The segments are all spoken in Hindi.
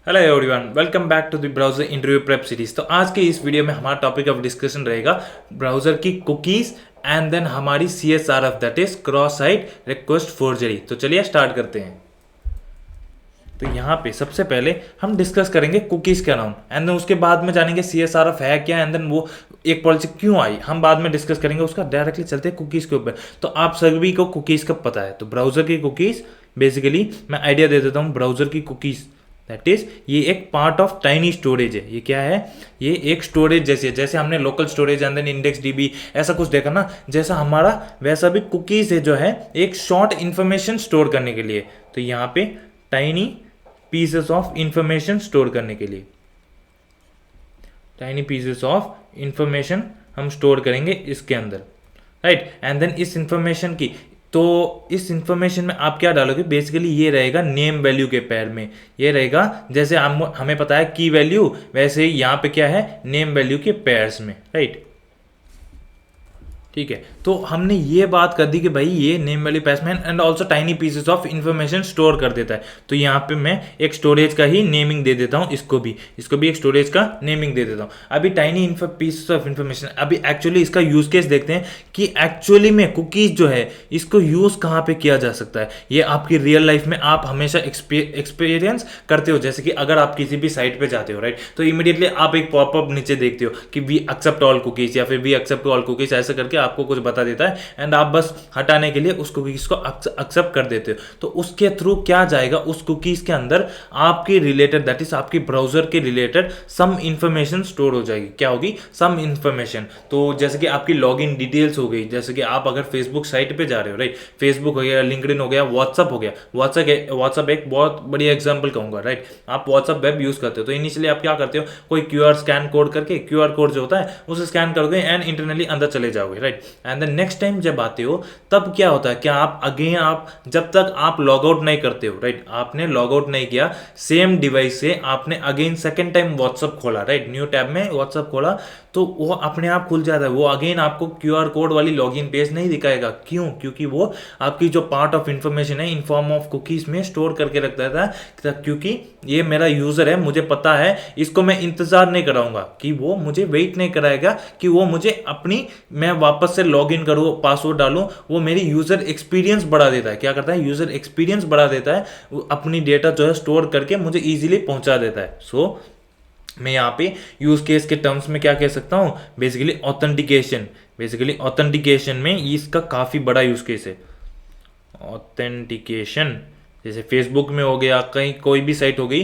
Hello everyone, welcome back to the browser interview prep series. तो आज के इस वीडियो में हमारा टॉपिक ऑफ डिस्कशन रहेगा ब्राउजर की कुकीज एंड देन हमारी CSRF, that is cross site request forgery. तो चलिए स्टार्ट करते हैं। तो यहाँ पे सबसे पहले हम डिस्कस करेंगे कुकीज के अराउंड एंड देन उसके बाद में जानेंगे CSRF है क्या एंड देन वो एक पॉलिसी क्यों आई, हम बाद में डिस्कस करेंगे उसका। डायरेक्टली चलते हैं कुकीज के ऊपर। तो आप सभी को कुकीज कब पता है? तो ब्राउजर की कुकीज, बेसिकली मैं आइडिया दे देता हूँ। ब्राउजर की कुकीज दैट इज ये एक पार्ट ऑफ टाइनी स्टोरेज है। ये क्या है? ये एक स्टोरेज जैसी है। जैसे हमने local storage and then index DB ऐसा कुछ देखा ना, जैसा हमारा वैसा भी कुकीज है जो है एक शॉर्ट इंफॉर्मेशन स्टोर करने के लिए। तो यहाँ पे tiny pieces of information store करने के लिए, टाइनी पीसेस ऑफ इंफॉर्मेशन हम स्टोर करेंगे इसके अंदर, राइट। एंड देन इस इंफॉर्मेशन की, तो इस इंफॉर्मेशन में आप क्या डालोगे? बेसिकली ये रहेगा नेम वैल्यू के पेयर में। ये रहेगा जैसे हमें पता है की वैल्यू, वैसे ही यहाँ पे क्या है? नेम वैल्यू के पेयर्स में, राइट। ठीक है, तो हमने ये बात कर दी कि भाई ये नेम वैल्यू पैसमैन and also tiny pieces of information store कर देता है। तो यहाँ पे मैं एक स्टोरेज का ही नेमिंग दे देता हूँ, इसको भी एक स्टोरेज का नेमिंग दे देता हूँ। अभी टाइनी पीसेस ऑफ इंफॉर्मेशन, अभी एक्चुअली इसका यूज केस देखते हैं कि एक्चुअली में कुकीज जो है इसको यूज कहाँ पे किया जा सकता है। ये आपकी रियल लाइफ में आप हमेशा एक्सपीरियंस करते हो। जैसे कि अगर आप किसी भी साइट पे जाते हो, राइट, तो इमीडिएटली आप एक पॉपअप नीचे देखते हो कि वी एक्सेप्ट ऑल कुकीज या फिर वी एक्सेप्ट ऑल कुकीज, ऐसा करके आपको कुछ बता देता है एंड आप बस हटाने के लिए उस कुकीज को एक्सेप्ट कर देते हो। तो उसके थ्रू क्या जाएगा? उस कुकीज के अंदर आपके रिलेटेड, दैट इज आपकी ब्राउजर के रिलेटेड सम इंफॉर्मेशन स्टोर हो जाएगी। क्या होगी? Some information. तो जैसे कि आपकी लॉगिन डिटेल्स हो गई, जैसे कि आप अगर फेसबुक साइट पे जा रहे हो, राइट, फेसबुक हो गया, लिंक्डइन हो गया, व्हाट्सअप हो गया। व्हाट्सअप एक बहुत बढ़िया एग्जांपल कहूंगा, राइट। आप व्हाट्सअप वेब यूज करते हो तो इनिशियली आप क्या करते हो? कोई QR स्कैन कोड करके, QR कोड जो होता है उसे स्कैन करोगे एंड इंटरनली अंदर चले जाओगे, right. And then next time जब आते हो तब क्या होता है? क्या आप जब तक आप लॉग आउट नहीं करते हो, राइट, आपने लॉग आउट नहीं किया सेम डिवाइस से, आपने अगेन सेकंड टाइम व्हाट्सअप खोला, राइट, न्यू टैब में व्हाट्सअप खोला, तो वो अपने आप खुल जाता है। वो अगेन आपको QR कोड वाली लॉगिन पेज नहीं दिखाएगा। क्यों? क्योंकि वो आपकी जो पार्ट ऑफ इंफॉर्मेशन है इन फॉर्म ऑफ कुकीज में स्टोर करके रखता था, क्योंकि ये मेरा यूजर है, मुझे पता है, इसको मैं इंतजार नहीं कराऊंगा कि वो मुझे वेट नहीं कराएगा कि वो मुझे अपनी, मैं वापस से लॉग इन करूँ, पासवर्ड डालूं। वो मेरी यूजर एक्सपीरियंस बढ़ा देता है। क्या करता है? यूजर एक्सपीरियंस बढ़ा देता है, वो अपनी डेटा जो है स्टोर करके मुझे इजीली पहुंचा देता है। सो मैं यहाँ पे यूज केस के टर्म्स में क्या कह सकता हूँ? बेसिकली ऑथेंटिकेशन में इसका काफी बड़ा यूज केस है। ऑथेंटिकेशन जैसे फेसबुक में हो गया, कहीं कोई भी साइट हो गई,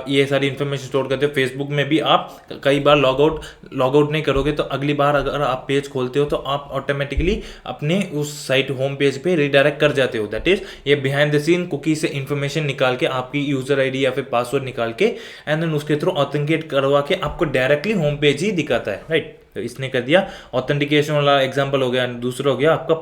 ये सारी इन्फॉर्मेशन स्टोर करते हो। फेसबुक में भी आप कई बार लॉग आउट नहीं करोगे तो अगली बार अगर आप पेज खोलते हो तो आप ऑटोमेटिकली अपने उस साइट होम पेज पे रिडायरेक्ट कर जाते हो। दैट इज ये बिहाइंड द सीन कुकी से इन्फॉर्मेशन निकाल के, आपकी यूजर आईडी या फिर पासवर्ड निकाल के एंड देन उसके थ्रू ऑथेंटिकेट करवा के आपको डायरेक्टली होम पेज ही दिखाता है, राइट। तो इसने कर दिया ऑथेंटिकेशन वाला एग्जाम्पल हो गया। दूसरा हो गया आपका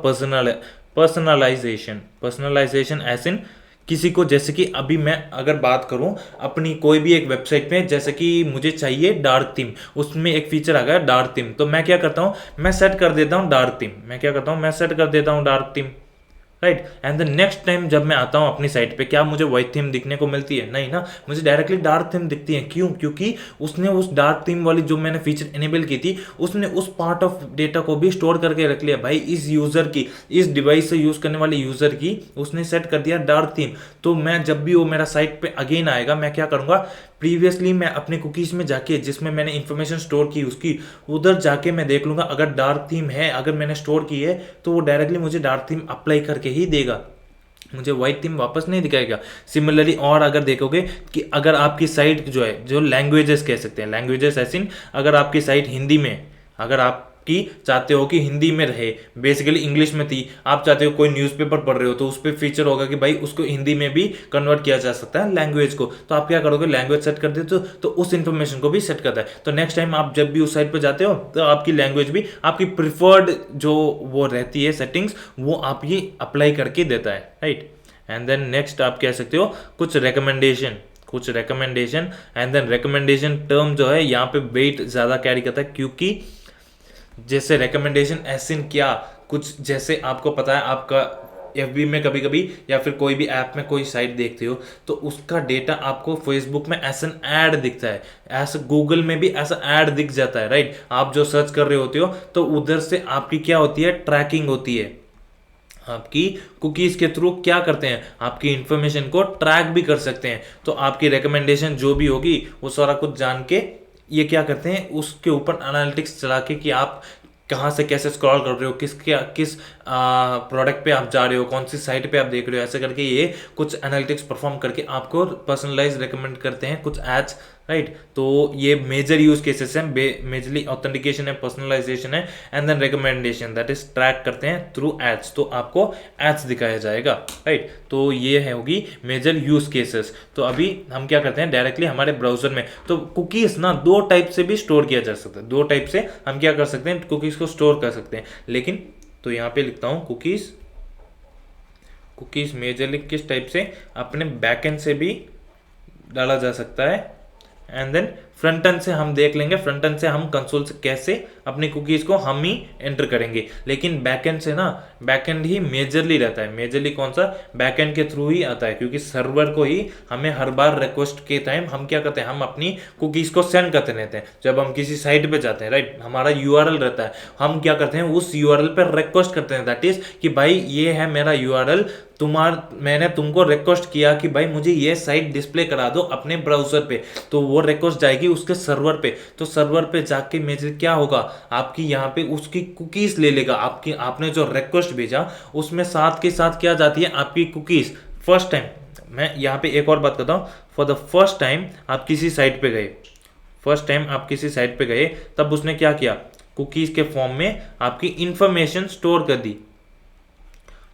पर्सनलाइजेशन एज इन किसी को, जैसे कि अभी मैं अगर बात करूं अपनी कोई भी एक वेबसाइट में, जैसे कि मुझे चाहिए डार्क थीम, उसमें एक फीचर आ गया डार्क थीम, तो मैं क्या करता हूं? मैं सेट कर देता हूं dark theme, right. And the next time जब मैं आता हूं अपनी साइट पे, क्या मुझे व्हाइट थीम दिखने को मिलती है? नहीं ना, मुझे डायरेक्टली डार्क थीम दिखती है। क्यों? क्योंकि उसने उस डार्क थीम वाली जो मैंने फीचर इनेबल की थी, उसने उस पार्ट ऑफ डेटा को भी स्टोर करके रख लिया। भाई इस यूजर की, इस डिवाइस से यूज करने वाले यूजर की उसने सेट कर दिया डार्क थीम। तो मैं जब भी वो मेरा साइट पे अगेन आएगा, मैं क्या करूंगा? प्रीवियसली मैं अपने कुकीज में जाके, जिसमें मैंने इंफॉर्मेशन स्टोर की उसकी, उधर जाके मैं देख लूंगा अगर डार्क थीम है, अगर मैंने स्टोर की है, तो वो डायरेक्टली मुझे डार्क थीम अप्लाई करके ही देगा, मुझे व्हाइट थीम वापस नहीं दिखाएगा। सिमिलरली और अगर देखोगे कि अगर आपकी साइट जो है, जो लैंग्वेजेस कह सकते हैं, लैंग्वेजेस ऐसी, अगर आपकी साइट हिंदी में, अगर आपकी चाहते हो कि हिंदी में रहे, बेसिकली इंग्लिश में थी, आप चाहते हो कोई न्यूज़पेपर पढ़ रहे हो तो उस पर फीचर होगा कि भाई उसको हिंदी में भी कन्वर्ट किया जा सकता है लैंग्वेज को, तो आप क्या करोगे? लैंग्वेज सेट कर देते हो तो उस इंफॉर्मेशन को भी सेट करता है। तो नेक्स्ट टाइम आप जब भी उस साइट पर जाते हो तो आपकी लैंग्वेज भी, आपकी प्रिफर्ड जो वो रहती है सेटिंग्स, वो आप ये अप्लाई करके देता है, राइट। एंड देन नेक्स्ट आप कह सकते हो कुछ recommendation and then recommendation term जो है यहाँ पे वेट ज़्यादा कैरी करता है, क्योंकि जैसे रिकमेंडेशन एसिन क्या, कुछ जैसे आपको पता है आपका FB में कभी कभी या फिर कोई भी ऐप में कोई साइट देखते हो तो उसका डेटा आपको फेसबुक में ऐसा ऐड दिखता है, ऐसा गूगल में भी ऐसा ऐड दिख जाता है, राइट। आप जो सर्च कर रहे होते हो तो उधर से आपकी क्या होती है, ट्रैकिंग होती है। आपकी कुकीज के थ्रू क्या करते हैं, आपकी इंफॉर्मेशन को ट्रैक भी कर सकते हैं। तो आपकी रिकमेंडेशन जो भी होगी वो सारा कुछ जान के ये क्या करते हैं, उसके ऊपर एनालिटिक्स चला के कि आप कहाँ से कैसे स्क्रॉल कर रहे हो, किस प्रोडक्ट पे आप जा रहे हो, कौन सी साइट पे आप देख रहे हो, ऐसे करके ये कुछ एनालिटिक्स परफॉर्म करके आपको पर्सनलाइज रेकमेंड करते हैं कुछ एड्स, राइट। तो ये मेजर यूज केसेस हैं, मेजरली ऑथेंटिकेशन है, पर्सनलाइजेशन है, and then recommendation, that is track करते हैं थ्रू एड्स। तो आपको एड्स दिखाया जाएगा, राइट। तो ये है होगी मेजर यूज केसेस। तो अभी हम क्या करते हैं, डायरेक्टली हमारे ब्राउजर में तो कुकीज ना दो टाइप से भी स्टोर किया जा सकता है, दो टाइप से हम क्या कर सकते हैं, कुकीज को स्टोर कर सकते हैं। लेकिन तो यहाँ पे लिखता हूँ कुकीज मेजरली किस टाइप से अपने बैकएंड से भी डाला जा सकता है, एंड देन फ्रंट एंड से हम देख लेंगे, फ्रंट एंड से हम कंसोल से कैसे अपनी कुकीज को हम ही एंटर करेंगे। लेकिन बैकएंड से ना, बैकएंड ही मेजरली रहता है, मेजरली कौन सा, बैकएंड के थ्रू ही आता है, क्योंकि सर्वर को ही हमें हर बार रिक्वेस्ट के टाइम हम क्या करते हैं, हम अपनी कुकीज को सेंड करते रहते हैं। जब हम किसी साइट पे जाते हैं, राइट, हमारा यूआरएल रहता है, हम क्या करते हैं उस यूआरएल पर रिक्वेस्ट करते हैं, दैट इज कि भाई ये है मेरा यूआरएल, मैंने तुमको रिक्वेस्ट किया कि भाई मुझे ये साइट डिस्प्ले करा दो अपने ब्राउजर पे, तो वो रिक्वेस्ट जाएगी उसके सर्वर पे। तो सर्वर पे जाके मेजर क्या होगा, आपकी यहाँ पे उसकी कुकीज ले लेगा, आपने जो रिक्वेस्ट भेजा उसमें साथ के साथ क्या जाती है, आपकी कुकीज। फर्स्ट टाइम मैं यहाँ पे एक और बात करता हूँ, फॉर द फर्स्ट टाइम आप किसी साइट पे गए, फर्स्ट टाइम आप किसी साइट पे गए, तब उसने क्या किया, कुकीज के फॉर्म में आपकी इंफॉर्मेशन स्टोर कर दी,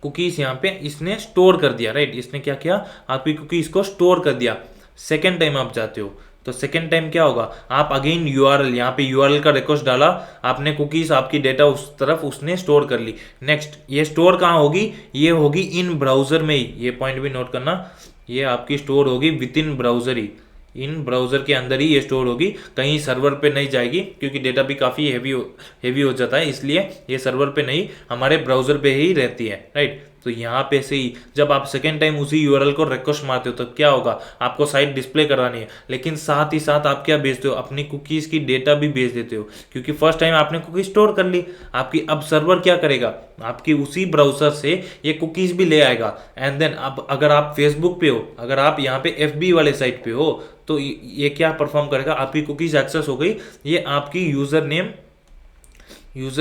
कुकीज यहाँ पे इसने स्टोर कर दिया, राइट। इसने क्या किया, आपकी कुकीज को स्टोर कर दिया। सेकेंड टाइम आप जाते हो तो सेकेंड टाइम क्या होगा, आप अगेन यूआरएल, यहाँ पे यूआरएल का रिक्वेस्ट डाला आपने, कुकीज आपकी डेटा उस तरफ उसने स्टोर कर ली। नेक्स्ट ये स्टोर कहाँ होगी, ये होगी इन ब्राउजर में ही, ये पॉइंट भी नोट करना, ये आपकी स्टोर होगी with in browser he, in browser के अंदर ही ये स्टोर होगी, कहीं सर्वर पे नहीं जाएगी, क्योंकि डेटा भी काफ़ी हेवी हो जाता है, इसलिए ये सर्वर पे नहीं हमारे ब्राउजर पे ही रहती है, राइट। तो यहाँ पे से ही जब आप सेकेंड टाइम उसी यूआरएल को रिक्वेस्ट मारते हो तो क्या होगा, आपको साइट डिस्प्ले करानी है, लेकिन साथ ही साथ आप क्या भेजते हो, अपनी कुकीज़ की डेटा भी भेज देते हो, क्योंकि फर्स्ट टाइम आपने कुकीज स्टोर कर ली आपकी। अब सर्वर क्या करेगा, आपकी उसी ब्राउजर से ये कुकीज़ भी ले आएगा, एंड देन अब अगर आप फेसबुक पे हो, अगर आप यहाँ पे FB वाले साइट पे हो, तो ये क्या परफॉर्म करेगा, आपकी कुकीज़ एक्सेस हो गई, ये आपकी user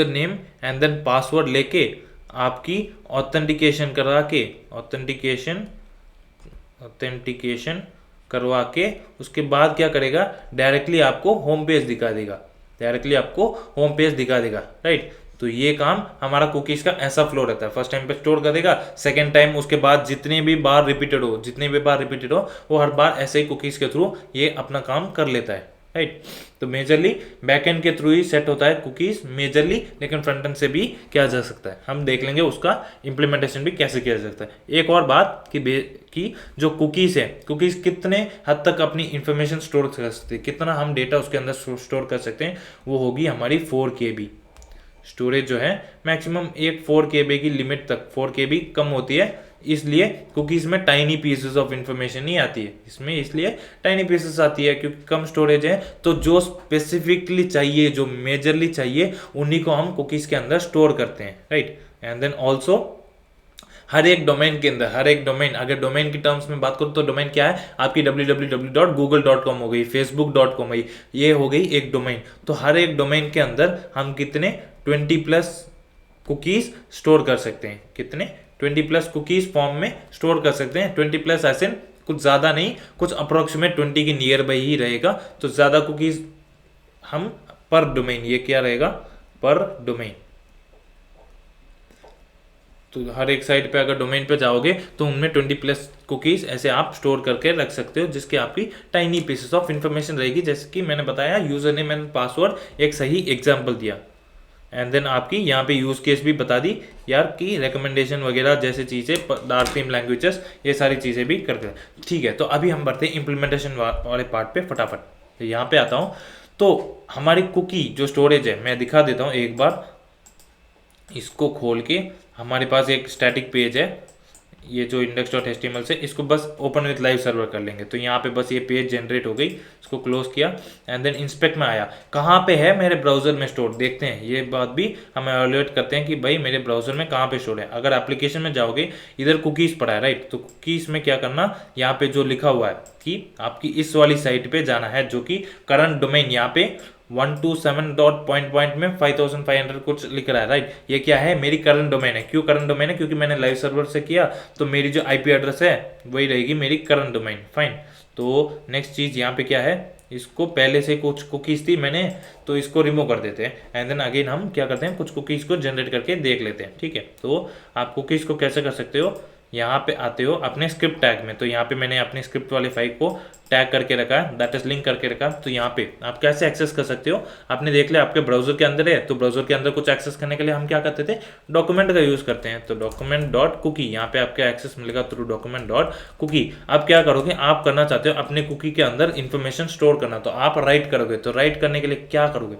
name and then password लेके आपकी ऑथेंटिकेशन करवा के उसके बाद क्या करेगा, डायरेक्टली आपको होम पेज दिखा देगा, राइट। तो ये काम हमारा कुकीज का ऐसा फ्लो रहता है, फर्स्ट टाइम पे स्टोर कर देगा, सेकेंड टाइम उसके बाद जितने भी बार रिपीटेड हो वो हर बार ऐसे ही कुकीज के थ्रू ये अपना काम कर लेता है, राइट। तो मेजरली बैकएंड के थ्रू ही सेट होता है कुकीज मेजरली, लेकिन फ्रंट एंड से भी किया जा सकता है, हम देख लेंगे उसका इम्प्लीमेंटेशन भी कैसे किया जा सकता है। एक और बात कि जो कुकीज है, कुकीज कितने हद तक अपनी इंफॉर्मेशन स्टोर कर सकते हैं, कितना हम डेटा उसके अंदर स्टोर कर सकते हैं, वो होगी हमारी 4 KB स्टोरेज जो है, मैक्सिमम एक 4 KB की लिमिट तक, 4 KB कम होती है, इसलिए कुकीज़ में टाइनी पीसेस ऑफ इंफॉर्मेशन नहीं आती है इसमें, इसलिए टाइनी पीसेस आती है क्योंकि कम स्टोरेज है। तो जो स्पेसिफिकली चाहिए, जो मेजरली चाहिए, उन्हीं को हम कुकीज़ के अंदर स्टोर करते हैं, राइट। एंड देन ऑल्सो हर एक डोमेन के अंदर, अगर डोमेन की टर्म्स में बात करूँ तो डोमेन क्या है, आपकी www.google.com हो गई, facebook.com है, ये हो गई एक डोमेन। तो हर एक डोमेन के अंदर हम कितने 20+ कुकीज़ स्टोर कर सकते हैं, कितने 20+ कुकीज़ फॉर्म में स्टोर कर सकते हैं। 20+ ऐसे कुछ ज़्यादा नहीं, कुछ अप्रोक्सीमेट 20 के नियर बाई ही रहेगा। तो ज़्यादा कुकीज़ हम पर डोमेन, ये क्या रहेगा, पर डोमेन। तो हर एक साइट पे अगर डोमेन पे जाओगे तो उनमें 20+ कुकीज़ ऐसे आप स्टोर करके रख सकते हो, जिसके आपकी टाइनी पीसेस ऑफ इंफॉर्मेशन रहेगी, जैसे कि मैंने बताया यूज़र नेम एंड पासवर्ड एक सही एग्जाम्पल दिया। एंड देन आपकी यहाँ पे यूज़ केस भी बता दी यार कि रिकमेंडेशन वगैरह जैसे चीज़ें, डार्क थीम लैंग्वेजेस, ये सारी चीज़ें भी करते हैं, ठीक है। तो अभी हम बढ़ते हैं इम्प्लीमेंटेशन वाले पार्ट पे फटाफट। तो यहाँ पे आता हूँ, तो हमारी कुकी जो स्टोरेज है मैं दिखा देता हूँ एक बार, इसको खोल के हमारे पास एक स्टैटिक पेज है, ये जो index.html से इसको बस ओपन विथ लाइव सर्वर कर लेंगे। तो यहाँ पे बस ये पेज जनरेट हो गई, इसको क्लोज किया एंड देन इंस्पेक्ट में आया, कहाँ पे है मेरे ब्राउजर में स्टोर, देखते हैं ये बात भी हम एवेलुएट करते हैं कि भाई मेरे ब्राउजर में कहाँ पे स्टोर है। अगर एप्लीकेशन में जाओगे इधर कुकीज़ पड़ा है राइट, तो कुकीज़ में क्या करना, यहाँ पे जो लिखा हुआ है कि आपकी इस वाली साइट पे जाना है जो कि करंट डोमेन यहाँ पे 127 डॉट पॉइंट पॉइंट में 5500 कुछ लिख रहा है राइट। ये क्या है, मेरी करंट डोमेन है। क्यों करंट डोमेन है, क्योंकि मैंने लाइव सर्वर से किया तो मेरी जो आईपी एड्रेस है वही रहेगी मेरी करंट डोमेन। फाइन। तो नेक्स्ट चीज़ यहाँ पे क्या है, इसको पहले से कुछ कुकीज़ थी मैंने, तो इसको रिमूव कर देते हैं एंड देन अगेन हम क्या करते हैं, कुछ कुकीज़ को जनरेट करके देख लेते हैं। ठीक है, तो आप कुकीज़ को कैसे कर सकते हो, यहाँ पे आते हो अपने स्क्रिप्ट टैग में, तो यहाँ पे मैंने अपनी स्क्रिप्ट वाली फाइल को टैग करके रखा है, दैट इज लिंक करके रखा। तो यहाँ पे आप कैसे एक्सेस कर सकते हो, आपने देख लिया आपके ब्राउजर के अंदर है, तो ब्राउजर के अंदर कुछ एक्सेस करने के लिए हम क्या करते थे, डॉक्यूमेंट का यूज करते हैं। तो डॉक्यूमेंट डॉट कुकी, यहाँ पे आपका एक्सेस मिलेगा थ्रू डॉक्यूमेंट डॉट कुकी। आप क्या करोगे, आप करना चाहते हो अपने कुकी के अंदर इंफॉर्मेशन स्टोर करना, तो आप राइट करोगे। तो राइट करने के लिए क्या करोगे,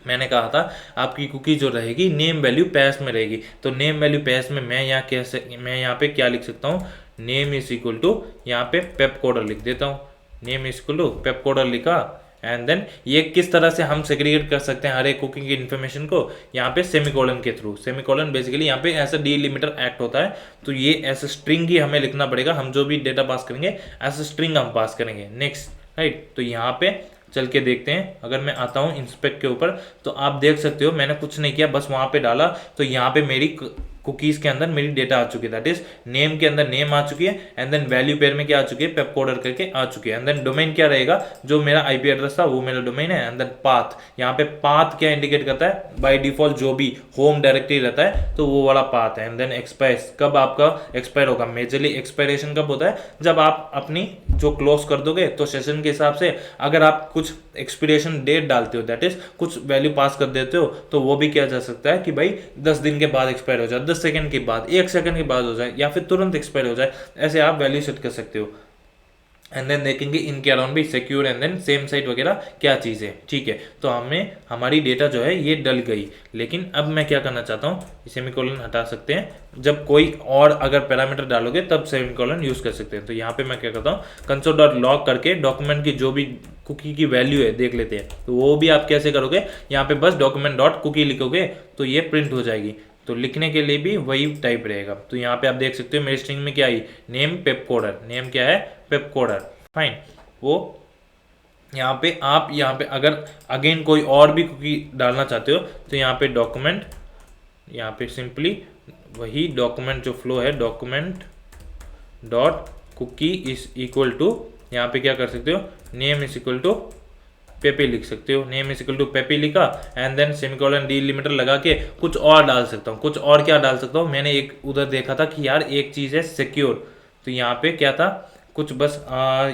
मैंने कहा था आपकी कुकी जो रहेगी नेम वैल्यू पैस में रहेगी। तो नेम वैल्यू पैस में मैं यहाँ पे क्या लिख सकता हूँ, नेम इज इक्वल टू, यहाँ पे पेप कोडर लिख देता हूँ, name is equal to pep coder लिखा एंड देन ये किस तरह से हम सेग्रीगेट कर सकते हैं हर एक कुकी की इन्फॉर्मेशन को, यहाँ पे सेमीकोलन के थ्रू। सेमीकोलन बेसिकली यहाँ पे ऐसा डीलिमिटर एक्ट होता है, तो ये ऐसा स्ट्रिंग ही हमें लिखना पड़ेगा, हम जो भी डेटा पास करेंगे ऐसा स्ट्रिंग हम पास करेंगे। नेक्स्ट राइट, तो यहाँ पे चल के देखते हैं। अगर मैं आता हूँ इंस्पेक्ट के ऊपर तो आप देख सकते हो मैंने कुछ नहीं किया, बस वहाँ पे डाला, तो यहाँ पे मेरी कुकीज़ के अंदर मेरी डेटा आ चुकी है, दैट इज नेम के अंदर नेम आ चुकी है एंड देन वैल्यू पेयर में क्या आ चुकी है, पेप कोडर करके आ चुकी है एंड देन डोमेन क्या रहेगा, जो मेरा आईपी एड्रेस था वो मेरा डोमेन है एंड देन पाथ, यहाँ पे पाथ क्या इंडिकेट करता है, बाय डिफॉल्ट जो भी होम डायरेक्टरी रहता है तो वो वाला पाथ है एंड देन एक्सपायर, कब आपका एक्सपायर होगा, मेजरली एक्सपायरेशन कब होता है, जब आप अपनी जो क्लोज कर दोगे तो सेशन के हिसाब से अगर आप कुछ एक्सपायरेशन डेट डालते हो, दैट इज कुछ वैल्यू पास कर देते हो, तो वो भी किया जा सकता है कि भाई 10 दिन के बाद एक्सपायर हो जाए, 10 सेकंड के बाद, 1 सेकंड के बाद हो जाए या फिर तुरंत एक्सपायर हो जाए, ऐसे आप वैल्यू सेट कर सकते हो एंड देन देखेंगे इनके अराउंड भी secure and then same site वगैरह क्या चीज़ है। ठीक है, तो हमें हमारी डेटा जो है ये डल गई, लेकिन अब मैं क्या करना चाहता हूँ, सेमीकोलन हटा सकते हैं, जब कोई और अगर पैरामीटर डालोगे तब सेमीकोलन यूज कर सकते हैं। तो यहाँ पे मैं क्या करता हूँ, कंसोल डॉट लॉग करके डॉक्यूमेंट की जो भी कुकी की वैल्यू है देख लेते हैं, तो वो भी आप कैसे करोगे, यहाँ पे बस डॉक्यूमेंट डॉट कुकी लिखोगे तो ये प्रिंट हो जाएगी। तो लिखने के लिए भी वही टाइप रहेगा। तो यहाँ पे आप देख सकते हो मेरी स्ट्रिंग में क्या आई, नेम पेप कोडर, नेम क्या है, पेप कोडर। फाइन, वो यहाँ पे आप यहाँ पे अगर अगेन कोई और भी कुकी डालना चाहते हो तो यहाँ पे डॉक्यूमेंट, यहाँ पे सिंपली वही डॉक्यूमेंट जो फ्लो है, document dot cookie is equal to, यहाँ पे क्या कर सकते हो, name is equal to peppy लिख सकते हो, name is equal to peppy लिखा एंड देन सेमीकोलन डीलिमिटर लगा के कुछ और डाल सकता हूँ। कुछ और क्या डाल सकता हूँ, मैंने एक उधर देखा था कि यार एक चीज़ है सिक्योर, तो यहाँ पे क्या था कुछ बस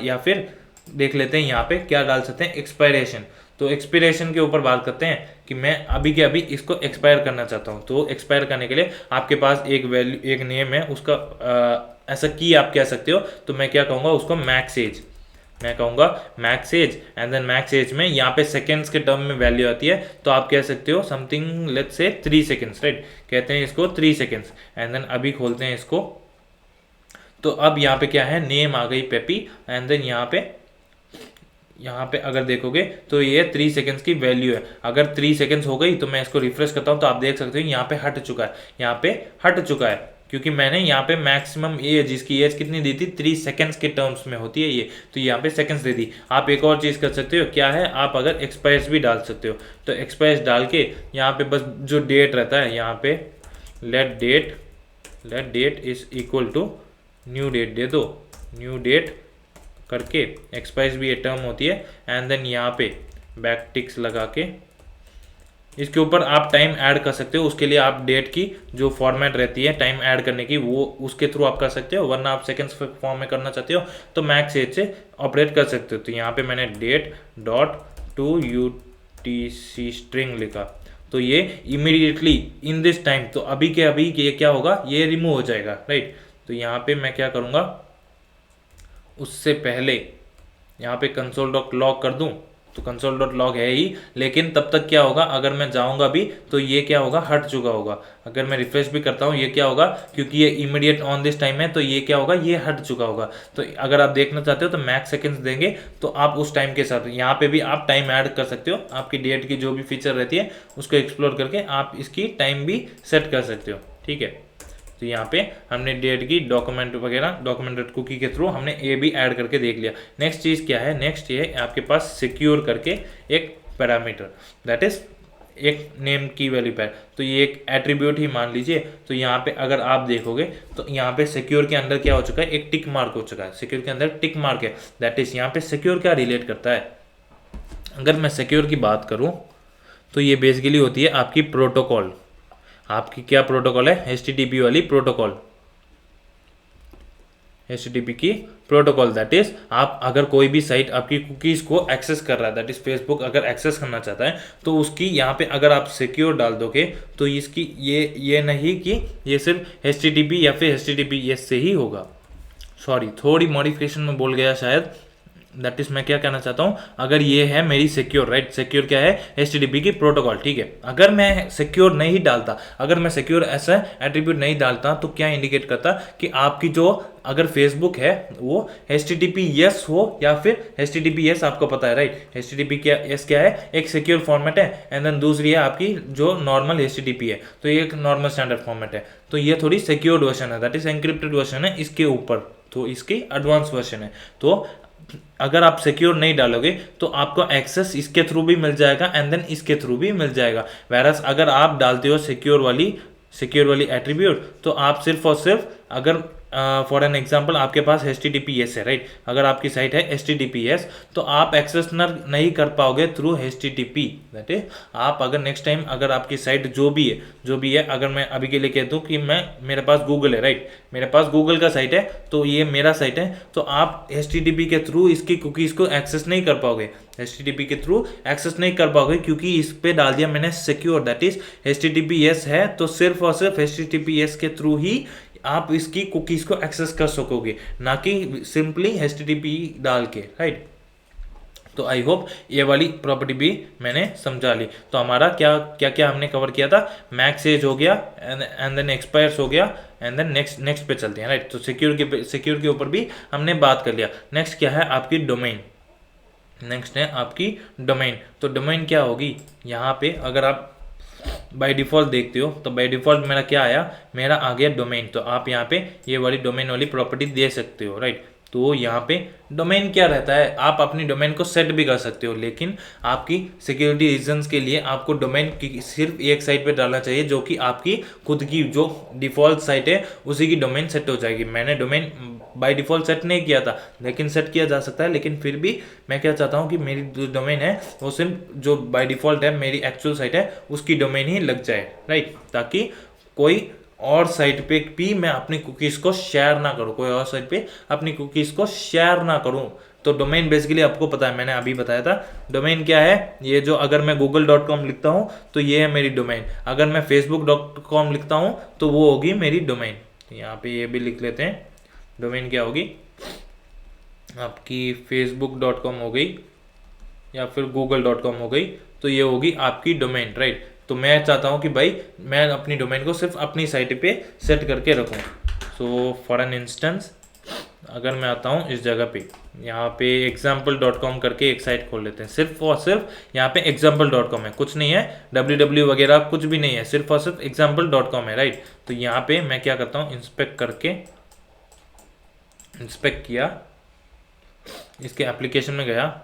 या फिर देख लेते हैं यहाँ पे क्या डाल सकते हैं, एक्सपायरेशन। तो एक्सपायरेशन के ऊपर बात करते हैं कि मैं अभी के अभी इसको एक्सपायर करना चाहता हूँ। तो एक्सपायर करने के लिए आपके पास एक वैल्यू, एक नेम है, उसका ऐसा की आप कह सकते हो, तो मैं क्या कहूँगा उसको मैक्स एज, मैं कहूँगा max age and then max age में यहाँ पे सेकेंड्स के टर्म में वैल्यू आती है, तो आप कह सकते हो something let's say 3 seconds, right, कहते हैं इसको 3 सेकेंड्स एंड देन अभी खोलते हैं इसको। तो अब यहाँ पे क्या है, नेम आ गई पेपी एंड देन यहाँ पे अगर देखोगे तो ये 3 सेकेंड्स की वैल्यू है। अगर 3 सेकेंड्स हो गई तो मैं इसको रिफ्रेश करता हूँ तो आप देख सकते हो यहाँ पे हट चुका है, यहाँ पे हट चुका है, क्योंकि मैंने यहाँ पे मैक्सिमम एज, जिसकी एज कितनी दी थी, 3 सेकेंड्स के टर्म्स में होती है ये, तो यहाँ पे सेकेंड्स दे दी। आप एक और चीज़ कर सकते हो, क्या है, आप अगर एक्सपायर्स भी डाल सकते हो, तो एक्सपायर्स डाल के यहाँ पे बस जो डेट रहता है यहाँ पे let date is equal to new date दे दो, न्यू डेट करके, एक्सपायर्स भी ये टर्म होती है एंड देन यहाँ पे बैक टिक्स लगा के इसके ऊपर आप टाइम ऐड कर सकते हो। उसके लिए आप डेट की जो फॉर्मेट रहती है टाइम ऐड करने की, वो उसके थ्रू आप कर सकते हो, वरना आप सेकेंड्स फॉर्म में करना चाहते हो तो मैक्स एज से ऑपरेट कर सकते हो। तो यहाँ पे मैंने date dot to UTC string लिखा, तो ये इमीडिएटली इन दिस टाइम, तो अभी के अभी ये क्या होगा, ये रिमूव हो जाएगा, राइट। तो यहाँ पे मैं क्या करूँगा, उससे पहले यहाँ पे कंसोल डॉट लॉग कर दूँ तो console.log है ही, लेकिन तब तक क्या होगा, अगर मैं जाऊंगा भी तो ये क्या होगा, हट चुका होगा। अगर मैं रिफ्रेश भी करता हूँ ये क्या होगा, क्योंकि ये इमीडिएट ऑन दिस टाइम है तो ये क्या होगा, ये हट चुका होगा। तो अगर आप देखना चाहते हो तो मैक्स सेकंड्स देंगे तो आप उस टाइम के साथ यहाँ पे भी आप टाइम ऐड कर सकते हो। आपकी डेट की जो भी फीचर रहती है उसको एक्सप्लोर करके आप इसकी टाइम भी सेट कर सकते हो, ठीक है। तो यहाँ पे हमने डेट की डॉक्यूमेंट वगैरह डॉक्यूमेंटेड कुकी के थ्रू हमने ये भी ऐड करके देख लिया। नेक्स्ट चीज़ क्या है, नेक्स्ट ये आपके पास सिक्योर करके एक पैरामीटर, दैट इज एक नेम की वैल्यू पैर, तो ये एक एट्रीब्यूट ही मान लीजिए। तो यहाँ पे अगर आप देखोगे तो यहाँ पे सिक्योर के अंदर क्या हो चुका है, एक टिक मार्क हो चुका है। सिक्योर के अंदर टिक मार्क है, दैट इज यहाँ पे सिक्योर क्या रिलेट करता है। अगर मैं सिक्योर की बात करूँ तो ये बेसिकली होती है आपकी प्रोटोकॉल। आपकी क्या प्रोटोकॉल है, HTTP वाली प्रोटोकॉल, HTTP की प्रोटोकॉल। दैट इज आप अगर कोई भी साइट आपकी कुकीज को एक्सेस कर रहा है, दैट इज फेसबुक अगर एक्सेस करना चाहता है तो उसकी यहाँ पे अगर आप सिक्योर डाल दोगे तो इसकी ये नहीं कि ये सिर्फ HTTP या फिर HTTPS से ही होगा। सॉरी, थोड़ी मॉडिफिकेशन में बोल गया शायद। दैट इज मैं क्या कहना चाहता हूँ, अगर ये है मेरी सिक्योर, राइट, सिक्योर क्या है, HTTP की प्रोटोकॉल, ठीक है। अगर मैं सिक्योर नहीं डालता, अगर मैं सिक्योर ऐसा एट्रीब्यूट नहीं डालता तो क्या इंडिकेट करता कि आपकी जो अगर फेसबुक है वो HTTPS हो या फिर HTTPS, आपको पता है राइट, HTTPS क्या है, एक सिक्योर फॉर्मेट है, एंड देन दूसरी है आपकी जो नॉर्मल HTTP है, तो ये एक नॉर्मल स्टैंडर्ड फॉर्मेट है। तो ये थोड़ी सिक्योर्ड वर्जन है, दैट इज एनक्रिप्टेड वर्जन है इसके ऊपर, तो इसकी एडवांस वर्जन है। तो अगर आप सिक्योर नहीं डालोगे तो आपको एक्सेस इसके थ्रू भी मिल जाएगा एंड देन इसके थ्रू भी मिल जाएगा। वैरस अगर आप डालते हो सिक्योर वाली एट्रीब्यूट तो आप सिर्फ और सिर्फ, अगर फॉर एन एग्जांपल आपके पास HTTPS है, राइट, अगर आपकी साइट है HTTPS तो आप एक्सेस नहीं कर पाओगे थ्रू HTTP। दैट इज आप अगर नेक्स्ट टाइम अगर आपकी साइट जो भी है, अगर मैं अभी के लिए कह दूं कि मेरे पास गूगल है, राइट, मेरे पास गूगल का साइट है तो ये मेरा साइट है, तो आप HTTP के थ्रू इसकी कुकीज़ को एक्सेस नहीं कर पाओगे, HTTP के थ्रू एक्सेस नहीं कर पाओगे, क्योंकि इस पे डाल दिया मैंने सिक्योर, दैट इज HTTPS है, तो सिर्फ और सिर्फ HTTPS के थ्रू ही आप इसकी कुकीज़ को एक्सेस कर सकोगे, ना कि सिंपली HTTP डाल के, राइट। तो आई होप ये वाली प्रॉपर्टी भी मैंने समझा ली। तो हमारा क्या क्या हमने कवर किया था, मैक्स एज हो गया एंड देन एक्सपायर्स हो गया, एंड देन नेक्स्ट पे चलते हैं, राइट। तो सिक्योर के ऊपर भी हमने बात कर लिया। नेक्स्ट क्या है आपकी डोमेन, नेक्स्ट है आपकी डोमेन। तो डोमेन क्या होगी, यहाँ पे अगर आप बाय डिफ़ॉल्ट देखते हो तो बाय डिफ़ॉल्ट मेरा क्या आया, मेरा आ गया डोमेन। तो आप यहाँ पे ये वाली डोमेन वाली प्रॉपर्टी दे सकते हो, राइट। तो यहाँ पे डोमेन क्या रहता है, आप अपनी डोमेन को सेट भी कर सकते हो, लेकिन आपकी सिक्योरिटी रीजंस के लिए आपको डोमेन की सिर्फ एक साइट पे डालना चाहिए जो कि आपकी खुद की जो डिफ़ॉल्ट साइट है उसी की डोमेन सेट हो जाएगी। मैंने डोमेन बाय डिफ़ॉल्ट सेट नहीं किया था, लेकिन सेट किया जा सकता है। लेकिन फिर भी मैं क्या चाहता हूँ कि मेरी जो डोमेन है वो सिर्फ जो बाय डिफ़ॉल्ट है मेरी एक्चुअल साइट है उसकी डोमेन ही लग जाए, राइट, ताकि कोई और साइट पे भी मैं अपनी कुकीज़ को शेयर ना करूँ, कोई और साइट पे अपनी कुकीज़ को शेयर ना करूँ। तो डोमेन बेसिकली आपको पता है, मैंने अभी बताया था डोमेन क्या है। ये जो अगर मैं google.com लिखता हूँ तो ये है मेरी डोमेन, अगर मैं facebook.com लिखता हूँ तो वो होगी मेरी डोमेन। यहाँ पे ये भी लिख लेते हैं, डोमेन क्या होगी आपकी facebook.com हो गई या फिर google.com हो गई, तो ये होगी आपकी डोमेन, राइट। तो मैं चाहता हूँ कि भाई मैं अपनी डोमेन को सिर्फ अपनी साइट पे सेट करके रखूँ। सो फॉर एन इंस्टेंस अगर मैं आता हूँ इस जगह पे, यहाँ पे example.com करके एक साइट खोल लेते हैं, सिर्फ और सिर्फ यहाँ पे example.com है, कुछ नहीं है www वगैरह कुछ भी नहीं है, सिर्फ और सिर्फ example.com है, राइट। तो यहाँ पे मैं क्या करता हूँ, इंस्पेक्ट करके इंस्पेक्ट किया, इसके एप्लीकेशन में गया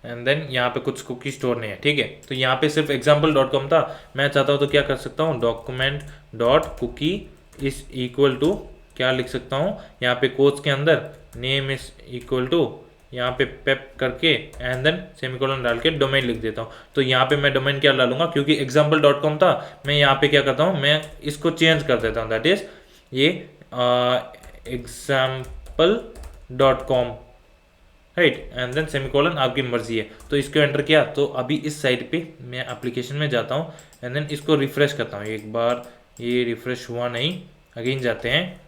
एंड देन यहाँ पे कुछ कुकी स्टोर नहीं है, ठीक है। तो यहाँ पे सिर्फ example.com था, मैं चाहता हूँ तो क्या कर सकता हूँ, document.cookie इज इक्वल टू क्या लिख सकता हूँ, यहाँ पे कोट्स के अंदर नेम इज इक्वल टू यहाँ पे पेप करके एंड देन सेमीकोलन डाल के डोमेन लिख देता हूँ। तो यहाँ पे मैं डोमेन क्या डालूंगा, क्योंकि example.com था, मैं यहाँ पे क्या करता हूँ, मैं इसको चेंज कर देता हूँ, दैट इज ये example.com, right, and then semicolon आपकी मर्जी है। तो इसको एंटर किया, तो अभी इस साइट पे मैं एप्लीकेशन में जाता हूँ एंड देन इसको रिफ्रेश करता हूँ। एक बार ये रिफ्रेश हुआ नहीं, अगेन जाते हैं।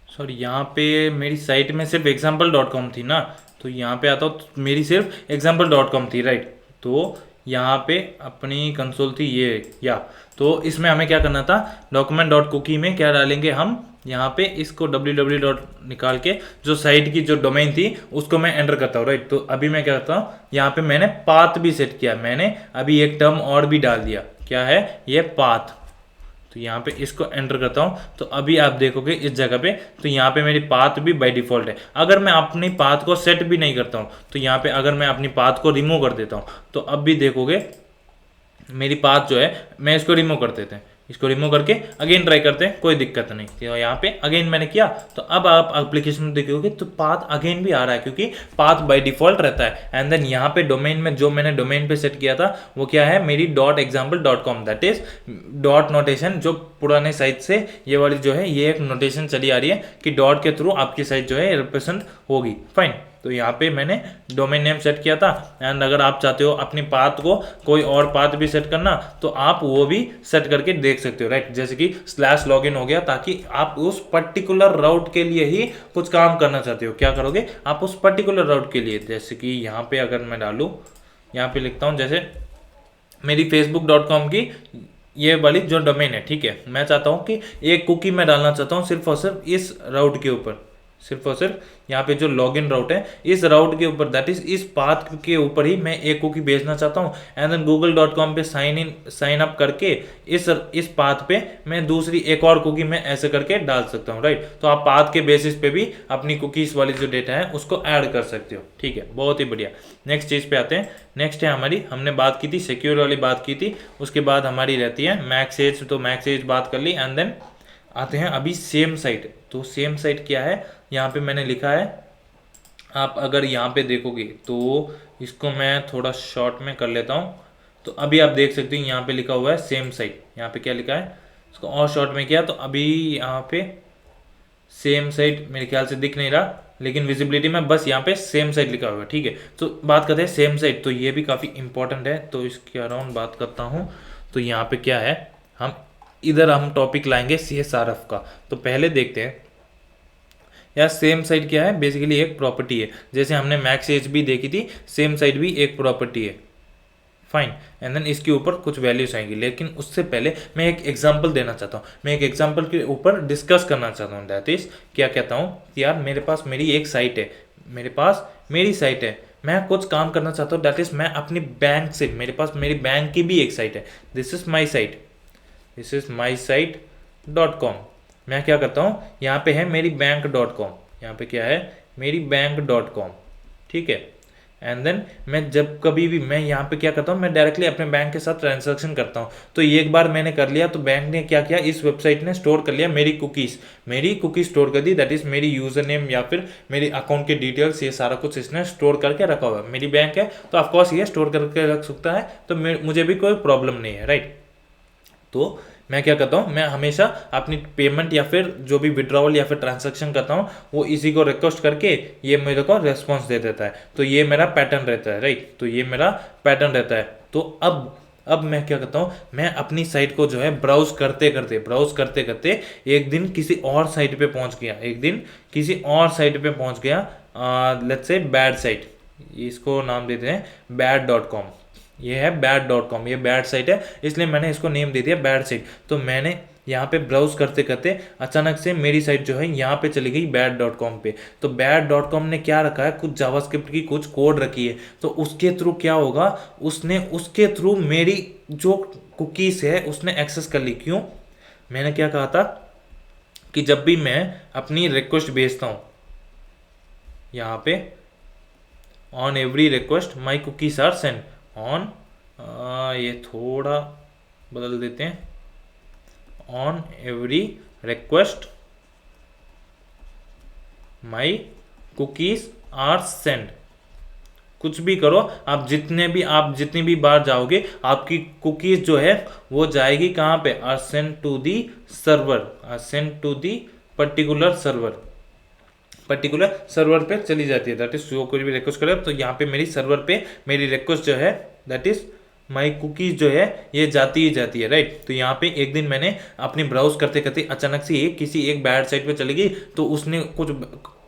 सॉरी, यहाँ पे मेरी साइट में सिर्फ example.com थी ना, तो यहाँ पे आता हूँ, तो मेरी सिर्फ example.com थी, राइट। तो यहाँ पे अपनी कंसोल थी ये, या तो इसमें हमें क्या करना था, document.cookie में क्या डालेंगे हम, यहाँ पे इसको www डॉट निकाल के जो साइट की जो डोमेन थी उसको मैं एंटर करता हूँ, राइट। तो अभी मैं क्या करता हूँ, यहाँ पे मैंने पाथ भी सेट किया, मैंने अभी एक टर्म और भी डाल दिया, क्या है ये, पाथ। तो यहाँ पे इसको एंटर करता हूँ, तो अभी आप देखोगे इस जगह पे, तो यहाँ पे मेरी पाथ भी बाय डिफॉल्ट है। अगर मैं अपनी पाथ को सेट भी नहीं करता हूँ, तो यहाँ पे अगर मैं अपनी पाथ को रिमूव कर देता हूँ, तो अब भी देखोगे मेरी पाथ जो है, मैं इसको रिमूव कर देते हैं, इसको रिमूव करके अगेन ट्राई करते हैं, कोई दिक्कत नहीं। तो यहाँ पे अगेन मैंने किया, तो अब आप एप्लीकेशन में देखोगे तो पाथ अगेन भी आ रहा है, क्योंकि पाथ बाय डिफॉल्ट रहता है। एंड देन यहाँ पे डोमेन में जो मैंने डोमेन पे सेट किया था वो क्या है, मेरी .example.com, that is dot notation, जो पुराने साइट से ये वाली जो है ये एक नोटेशन चली आ रही है कि डॉट के थ्रू आपकी साइट जो है रिप्रेजेंट होगी, फाइन। तो यहाँ पे मैंने डोमेन नेम सेट किया था। एंड अगर आप चाहते हो अपनी पाथ को कोई और पाथ भी सेट करना, तो आप वो भी सेट करके देख सकते हो, राइट। जैसे कि /login हो गया, ताकि आप उस पर्टिकुलर राउट के लिए ही कुछ काम करना चाहते हो, क्या करोगे आप उस पर्टिकुलर राउट के लिए। जैसे कि यहाँ पे अगर मैं डालूँ, यहाँ पे लिखता हूँ जैसे मेरी facebook.com की ये वाली जो डोमेन है, ठीक है, मैं चाहता हूँ कि एक कुकी मैं डालना चाहता हूँ सिर्फ और सिर्फ इस राउट के ऊपर, सिर्फ और सिर्फ यहाँ पे जो लॉगिन राउट है इस राउट के ऊपर, दैट इज इस पाथ के ऊपर ही मैं एक कुकी भेजना चाहता हूँ। एंड देन google.com पे साइन अप करके इस पाथ पे मैं दूसरी एक और कुकी मैं ऐसे करके डाल सकता हूँ, राइट। तो आप पाथ के बेसिस पे भी अपनी कुकीज वाली जो डेटा है उसको ऐड कर सकते हो, ठीक है, बहुत ही बढ़िया। नेक्स्ट चीज पे आते हैं। नेक्स्ट है हमारी, हमने बात की थी सिक्योर वाली बात की थी, उसके बाद हमारी रहती है मैक्स एज, तो मैक्स एज बात कर ली। एंड देन आते हैं अभी सेम साइट। तो सेम साइट क्या है, यहाँ पे मैंने लिखा है, आप अगर यहाँ पे देखोगे तो इसको मैं थोड़ा शॉर्ट में कर लेता हूँ। तो अभी आप देख सकते हैं यहाँ पे लिखा हुआ है सेम साइट, यहाँ पे क्या लिखा है, इसको और शॉर्ट में किया तो अभी यहाँ पे सेम साइट मेरे ख्याल से दिख नहीं रहा, लेकिन विजिबिलिटी में बस यहाँ पे सेम साइट लिखा हुआ है, ठीक है। तो बात करते हैं सेम साइट, तो ये भी काफ़ी इंपॉर्टेंट है, तो इसके अराउंड बात करता हूँ। तो यहाँ पे क्या है, हम टॉपिक लाएंगे CSRF का। तो पहले देखते हैं यार, सेम साइट क्या है, बेसिकली एक प्रॉपर्टी है। जैसे हमने मैक्स एज भी देखी थी, सेम साइट भी एक प्रॉपर्टी है, फाइन। एंड देन इसके ऊपर कुछ वैल्यूज आएंगी, लेकिन उससे पहले मैं एक एग्जांपल देना चाहता हूँ, मैं एक एग्जांपल के ऊपर डिस्कस करना चाहता हूँ। दैट इज क्या कहता हूँ कि यार मेरे पास मेरी एक साइट है, मेरे पास मेरी साइट है, मैं कुछ काम करना चाहता हूँ। दैट इज मैं अपनी बैंक से, मेरे पास मेरी बैंक की भी एक साइट है, this is my site, this is my site.com। मैं क्या करता हूँ, यहाँ पे है मेरी बैंक.com, यहाँ पे क्या है मेरी बैंक.com, ठीक है। एंड देन मैं जब कभी भी मैं यहाँ पे क्या करता हूँ, मैं डायरेक्टली अपने बैंक के साथ ट्रांजैक्शन करता हूँ। तो ये एक बार मैंने कर लिया, तो बैंक ने क्या किया, इस वेबसाइट ने स्टोर कर लिया मेरी कुकीज स्टोर कर दी, दैट इज मेरी यूजर नेम या फिर मेरी अकाउंट के डिटेल्स, ये सारा कुछ इसने स्टोर करके रखा हुआ है। मेरी बैंक है तो ऑफकोर्स ये स्टोर करके रख सकता है, तो मुझे भी कोई प्रॉब्लम नहीं है, राइट। तो मैं क्या करता हूँ, मैं हमेशा अपनी पेमेंट या फिर जो भी विड्रॉवल या फिर ट्रांजैक्शन करता हूँ वो इसी को रिक्वेस्ट करके ये मेरे को रेस्पॉन्स दे देता है। तो ये मेरा पैटर्न रहता है, राइट। तो ये मेरा पैटर्न रहता है। तो अब मैं क्या करता हूँ, मैं अपनी साइट को जो है ब्राउज करते करते एक दिन किसी और साइट पे पहुँच गया, लेट्स से बैड साइट, इसको नाम देते हैं bad.com। ये है bad.com, ये बैड साइट है, इसलिए मैंने इसको नेम दे दिया बैड साइट। तो मैंने यहाँ पे ब्राउज करते करते अचानक से मेरी साइट जो है यहाँ पे चली गई bad.com पे। तो bad.com ने क्या रखा है, कुछ जावास्क्रिप्ट की कुछ कोड रखी है, तो उसके थ्रू क्या होगा, उसके थ्रू मेरी जो कुकीज है उसने एक्सेस कर ली। क्यों, मैंने क्या कहा था कि जब भी मैं अपनी रिक्वेस्ट भेजता हूँ यहाँ पे, on every request my cookies are sent on, ये थोड़ा बदल देते हैं, on every request my cookies are sent. कुछ भी करो आप जितनी भी बार जाओगे आपकी कुकीज जो है वो जाएगी कहाँ पे, are sent to the server, are sent to the particular server पे चली जाती है। दैट इज जो कोई भी रिक्वेस्ट करे तो यहाँ पे मेरी सर्वर पे मेरी रिक्वेस्ट जो है दैट इज माई कुकीज जो है ये जाती ही जाती है, राइट। तो यहाँ पे एक दिन मैंने अपनी ब्राउज करते करते अचानक से किसी एक बैड साइट पे चली गई, तो उसने कुछ